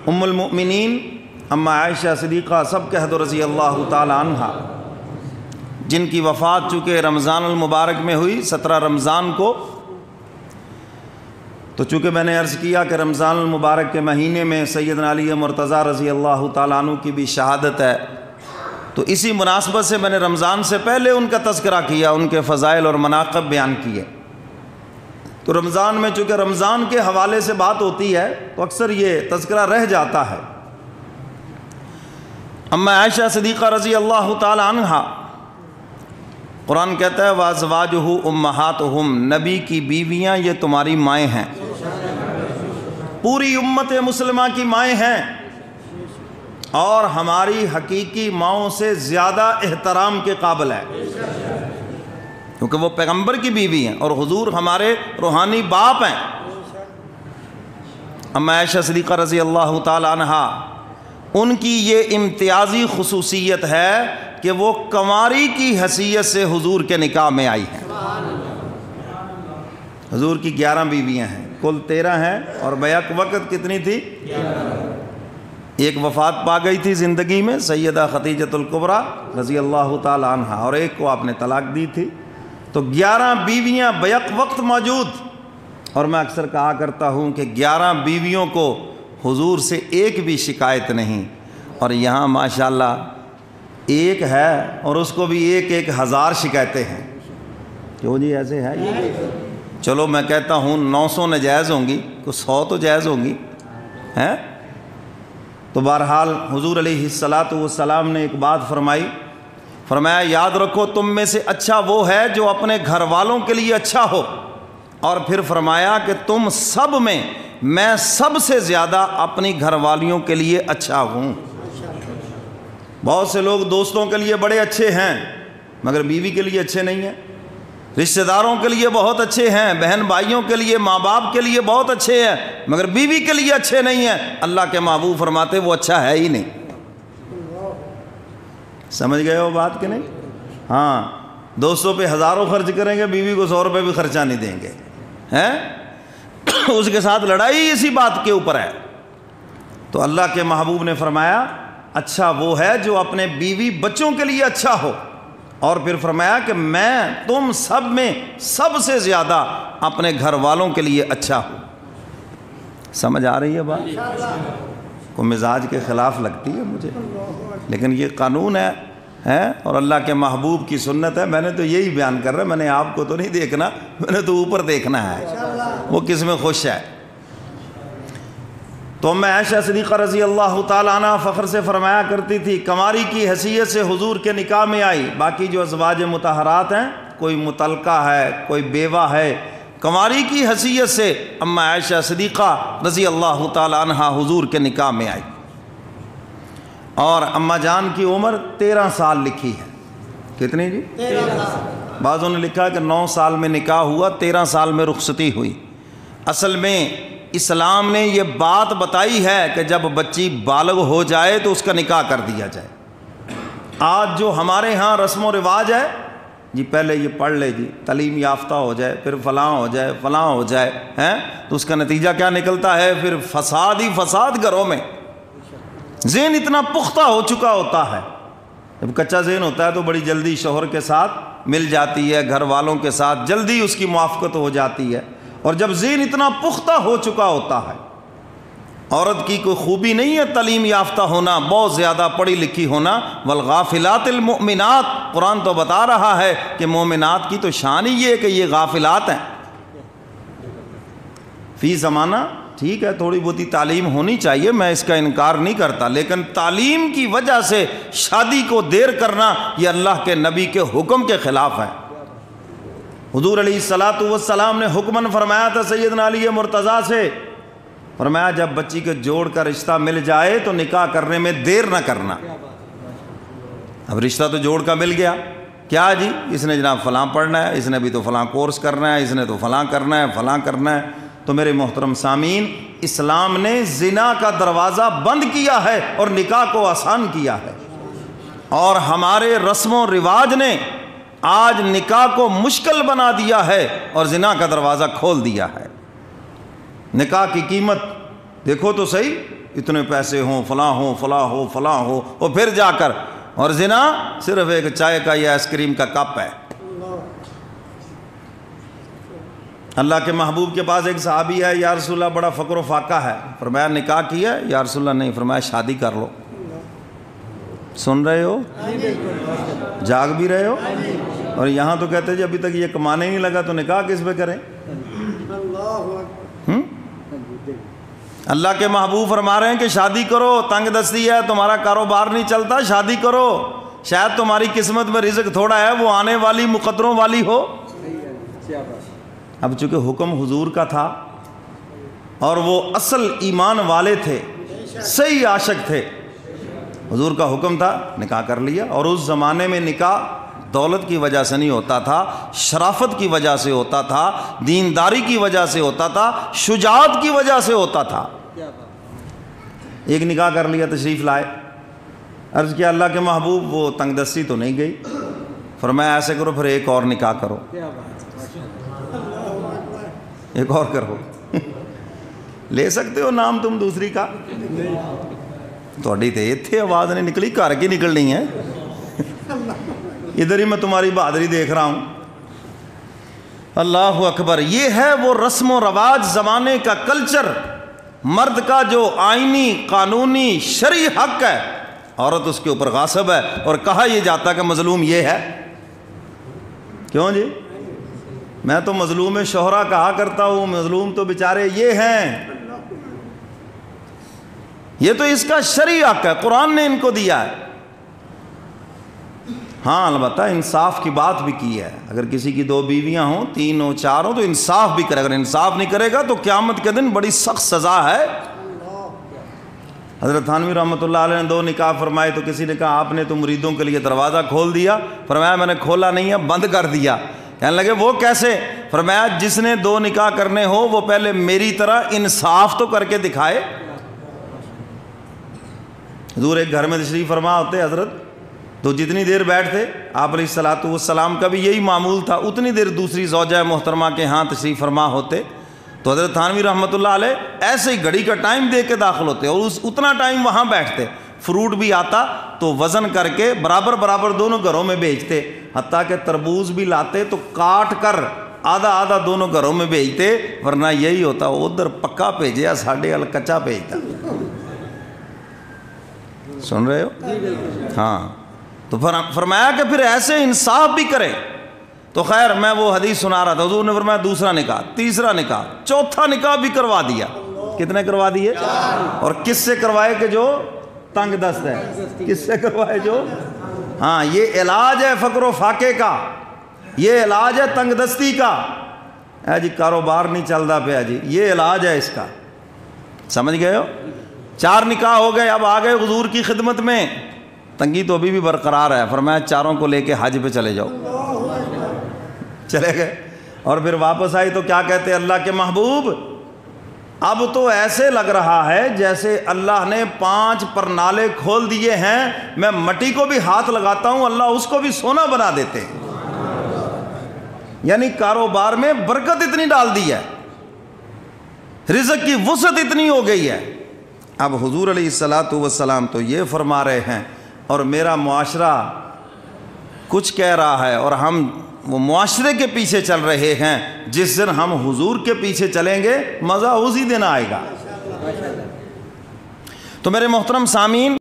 ام المؤمنین اما عائشہ صدیقہ سب کہہ دو رضی اللہ تعالی عنہا، جن کی وفات چونکہ رمضان المبارک میں ہوئی 17 رمضان کو، تو چونکہ میں نے عرض کیا کہ رمضان المبارک کے مہینے میں سیدنا علی مرتضیٰ رضی اللہ تعالیٰ عنہ کی بھی شہادت ہے، تو اسی مناسبت سے میں نے رمضان سے پہلے ان کا تذکرہ کیا، ان کے فضائل اور مناقب بیان کیے۔ تو رمضان میں چونکہ رمضان کے حوالے سے بات ہوتی ہے تو اکثر یہ تذکرہ رہ جاتا ہے۔ اما عائشہ صدیقہ رضی اللہ تعالی عنہا، قرآن کہتا ہے وَأَزْوَاجُهُ أُمَّهَاتُهُمْ، نبی کی بیویاں یہ تمہاری مائیں ہیں، پوری امت مسلمہ کی مائیں ہیں، اور ہماری حقیقی ماؤں سے زیادہ احترام کے قابل ہے، کیونکہ وہ پیغمبر کی بیوی ہیں اور حضور ہمارے روحانی باپ ہیں۔ اما عائشہ صدیقہ رضی اللہ تعالی عنہا، ان کی یہ امتیازی خصوصیت ہے کہ وہ کنواری کی حیثیت سے حضور کے نکاح میں آئی ہیں۔ حضور کی 11 بیویاں ہیں، کل 13 ہیں، اور بیک وقت کتنی تھی؟ ایک وفات پا گئی تھی زندگی میں سیدہ خدیجۃ الکبریٰ رضی اللہ تعالی عنہا، اور ایک کو آپ نے طلاق دی تھی، تو 11 بیویاں بیک وقت موجود۔ اور میں اکثر کہا کرتا ہوں کہ 11 بیویوں کو حضور سے ایک بھی شکایت نہیں، اور یہاں ماشاءاللہ ایک ہے اور اس کو بھی 1,000 شکایتیں ہیں۔ کیوں جی ایسے ہے یہ؟ چلو میں کہتا ہوں 900 ناجائز ہوں گی، کچھ 100 تو جائز ہوں گی ہیں۔ تو بہرحال حضور علیہ السلام نے ایک بات فرمایا یاد رکھو تم میں سے اچھا وہ ہے جو اپنے گھر والوں کے لیے اچھا ہو، اور پھر فرمایا کہ تم سب میں سب سے زیادہ اپنی گھر والیوں کے لیے اچھا ہوں۔ بہت سے لوگ دوستوں کے لیے بڑے اچھے ہیں مگر بیوی کے لیے اچھے نہیں ہیں، رشتہ داروں کے لیے بہت اچھے ہیں، بہن بھائیوں کے لیے، ماں باپ کے لیے بہت اچھے ہیں، مگر بیوی کے لیے اچھے نہیں ہیں۔ اللہ کے محبوب فرماتے وہ اچھا ہے ہی نہیں۔ سمجھ گئے ہو بات کہ نہیں؟ ہاں، دوستوں پہ ہزاروں خرچ کریں گے، بیوی کو 100 روپے بھی خرچہ نہیں دیں گے، ہیں؟ اس کے ساتھ لڑائی اسی بات کے اوپر ہے۔ تو اللہ کے محبوب نے فرمایا اچھا وہ ہے جو اپنے بیوی بچوں کے لیے اچھا ہو، اور پھر فرمایا کہ میں تم سب میں سب سے زیادہ اپنے گھر والوں کے لیے اچھا ہوں۔ سمجھ آ رہی ہے بات؟ کو مزاج کے خلاف لگتی ہے مجھے، لیکن یہ قانون ہے اور اللہ کے محبوب کی سنت ہے۔ میں نے تو یہی بیان کر رہا، میں نے آپ کو تو نہیں دیکھنا، میں نے تو اوپر دیکھنا ہے وہ کس میں خوش ہے۔ تو میں عائشہ صدیقہ رضی اللہ تعالیٰ عنہ فخر سے فرمایا کرتی تھی کنواری کی حیثیت سے حضور کے نکاح میں آئی۔ باقی جو ازواج مطہرات ہیں، کوئی مطلقہ ہے، کوئی بیوہ ہے، کنواری کی حیثیت سے اما عائشہ صدیقہ رضی اللہ تعالیٰ عنہ حضور کے نکاح میں آئی، اور اما جان کی عمر 13 سال لکھی ہے۔ کتنی جی؟ 13 سال۔ بعضوں نے لکھا کہ 9 سال میں نکاح ہوا، 13 سال میں رخصتی ہوئی۔ اصل میں اسلام نے یہ بات بتائی ہے کہ جب بچی بالغ ہو جائے تو اس کا نکاح کر دیا جائے۔ آج جو ہمارے ہاں رسم و رواج ہے جی، پہلے یہ پڑھ لے جی، تعلیم یافتہ ہو جائے، پھر فلاں ہو جائے، فلاں ہو جائے، ہیں؟ تو اس کا نتیجہ کیا نکلتا ہے؟ پھر فساد ہی فساد گھروں میں۔ ذہن اتنا پختہ ہو چکا ہوتا ہے، جب کچا ذہن ہوتا ہے تو بڑی جلدی شوہر کے ساتھ مل جاتی ہے، گھر والوں کے ساتھ جلدی اس کی موافقت ہو جاتی ہے، اور جب ذہن اتنا پختہ ہو چکا ہوتا ہے، عورت کی کوئی خوبی نہیں ہے تعلیم یافتہ ہونا، بہت زیادہ پڑھی لکھی ہونا۔ والغافلات المؤمنات، قرآن تو بتا رہا ہے کہ مومنات کی تو شان ہی یہ ہے کہ یہ غافلات ہیں۔ فی زمانہ ٹھیک ہے تھوڑی بہت تعلیم ہونی چاہیے، میں اس کا انکار نہیں کرتا، لیکن تعلیم کی وجہ سے شادی کو دیر کرنا یہ اللہ کے نبی کے حکم کے خلاف ہے۔ حضور علیہ السلام نے حکماً فرمایا تھا سیدنا علی مرتضیٰ سے، فرمایا جب بچی کے جوڑ کا رشتہ مل جائے تو نکاح کرنے میں دیر نہ کرنا۔ اب رشتہ تو جوڑ کا مل گیا، کیا جی اس نے جناب فلاں پڑھنا ہے، اس نے بھی تو فلاں کورس کرنا ہے، اس نے تو فلاں کرنا ہے، فلاں کرنا ہے۔ تو میرے محترم سامعین، اسلام نے زنا کا دروازہ بند کیا ہے اور نکاح کو آسان کیا ہے، اور ہمارے رسم و رواج نے آج نکاح کو مشکل بنا دیا ہے اور زنا کا دروازہ کھول دیا ہے۔ نکاح کی قیمت دیکھو تو صحیح، اتنے پیسے ہوں، فلاں ہو، فلاں ہو، فلاں ہو، اور پھر جا کر، اور زنا صرف ایک چائے کا یا آئس کریم کا کپ ہے۔ اللہ کے محبوب کے پاس ایک صحابی ہے، یا رسول اللہ بڑا فقر و فاقہ ہے، فرمایا نکاح کیا ہے؟ یا رسول اللہ نہیں، فرمایا شادی کر لو۔ سن رہے ہو؟ جاگ بھی رہے ہو؟ اور یہاں تو کہتے جی ابھی تک یہ کمانے نہیں لگا تو نکاح کس پہ کریں؟ اللہ کے محبوب فرما رہے ہیں کہ شادی کرو، تنگ دستی ہے، تمہارا کاروبار نہیں چلتا، شادی کرو، شاید تمہاری قسمت میں رزق تھوڑا ہے، وہ آنے والی مقدروں والی ہو۔ اب چونکہ حکم حضور کا تھا اور وہ اصل ایمان والے تھے، صحیح عاشق تھے، حضور کا حکم تھا، نکاح کر لیا۔ اور اس زمانے میں نکاح دولت کی وجہ سے نہیں ہوتا تھا، شرافت کی وجہ سے ہوتا تھا، دینداری کی وجہ سے ہوتا تھا، شجاعت کی وجہ سے ہوتا تھا۔ ایک نکاح کر لیا، تشریف لائے، عرض کیا اللہ کے محبوب وہ تنگ دستی تو نہیں گئی؟ فرمایا ایسے کرو پھر ایک اور نکاح کرو، ایک اور کرو۔ لے سکتے ہو نام تم دوسری کا؟ تھوڑی تے اتھے آواز نہیں نکلی، گھر کی نکلنی ہے، ادھر ہی میں تمہاری بہادری دیکھ رہا ہوں۔ اللہ اکبر۔ یہ ہے وہ رسم و رواج، زمانے کا کلچر، مرد کا جو آئینی قانونی شرعی حق ہے، عورت اس کے اوپر غاصب ہے، اور کہا یہ جاتا کہ مظلوم یہ ہے۔ کیوں جی؟ میں تو مظلوم شوہرہ کہا کرتا ہوں، مظلوم تو بیچارے یہ ہیں، یہ تو اس کا شرعی حق ہے، قرآن نے ان کو دیا ہے۔ ہاں البتہ انصاف کی بات بھی کی ہے، اگر کسی کی 2 بیویاں ہوں، 3 ہوں، 4 ہوں تو انصاف بھی کرے، اگر انصاف نہیں کرے گا تو قیامت کے دن بڑی سخت سزا ہے۔ حضرت تھانوی رحمۃ اللہ علیہ نے 2 نکاح فرمائے تو کسی نے کہا آپ نے تو مریدوں کے لیے دروازہ کھول دیا، فرمایا میں نے کھولا نہیں ہے، بند کر دیا۔ کہنے لگے وہ کیسے؟ فرمایا جس نے 2 نکاح کرنے ہو وہ پہلے میری طرح انصاف تو کر کے دکھائے۔ حضور ایک گھر میں تشریف فرما ہوتے حضرت، تو جتنی دیر بیٹھتے آپ علیہ الصلوۃ والسلام کا بھی یہی معمول تھا، اتنی دیر دوسری زوجہ محترمہ کے ہاں تشریف فرما ہوتے، تو حضرت تھانوی رحمۃ اللہ علیہ ایسے ہی گھڑی کا ٹائم دے کے داخل ہوتے اور اتنا ٹائم وہاں بیٹھتے، فروٹ بھی آتا تو وزن کر کے برابر برابر دونوں گھروں میں بیچتے، حتیٰ کہ تربوز بھی لاتے تو کاٹ کر آدھا آدھا دونوں گھروں میں بیچتے، ورنہ یہی ہوتا ادھر پکا بھیجیا ساڑھے ال کچا بھیجتا۔ سن رہے ہو؟ ہاں، تو فرمایا کہ پھر ایسے انصاف بھی کرے۔ تو خیر میں وہ حدیث سنا رہا تھا، حضور نے فرمایا دوسرا نکاح، تیسرا نکاح، چوتھا نکاح بھی کروا دیا۔ کتنے کروا دیے؟ اور کس سے کروائے کہ جو تنگ دست ہے؟ کس سے کروائے جو؟ ہاں، یہ علاج ہے فقر و فاقے کا، یہ علاج ہے تنگ دستی کا۔ اے جی کاروبار نہیں چلتا پیا جی، یہ علاج ہے اس کا، سمجھ گئے ہو؟ 4 نکاح ہو گئے، اب آ گئے حضور کی خدمت میں، تنگی تو ابھی بھی برقرار ہے، فرمایا 4 کو لے کے حج پہ چلے جاؤ۔ چلے گئے، اور پھر واپس آئی تو کیا کہتے اللہ کے محبوب، اب تو ایسے لگ رہا ہے جیسے اللہ نے 5 پرنالے کھول دیے ہیں، میں مٹی کو بھی ہاتھ لگاتا ہوں اللہ اس کو بھی سونا بنا دیتے ہیں۔ یعنی کاروبار میں برکت اتنی ڈال دی ہے، رزق کی وسعت اتنی ہو گئی ہے۔ اب حضور علیہ الصلوۃ والسلام تو یہ فرما رہے ہیں، اور میرا معاشرہ کچھ کہہ رہا ہے، اور ہم وہ معاشرے کے پیچھے چل رہے ہیں۔ جس دن ہم حضور کے پیچھے چلیں گے مزہ اسی دن آئے گا۔ تو میرے محترم سامعین،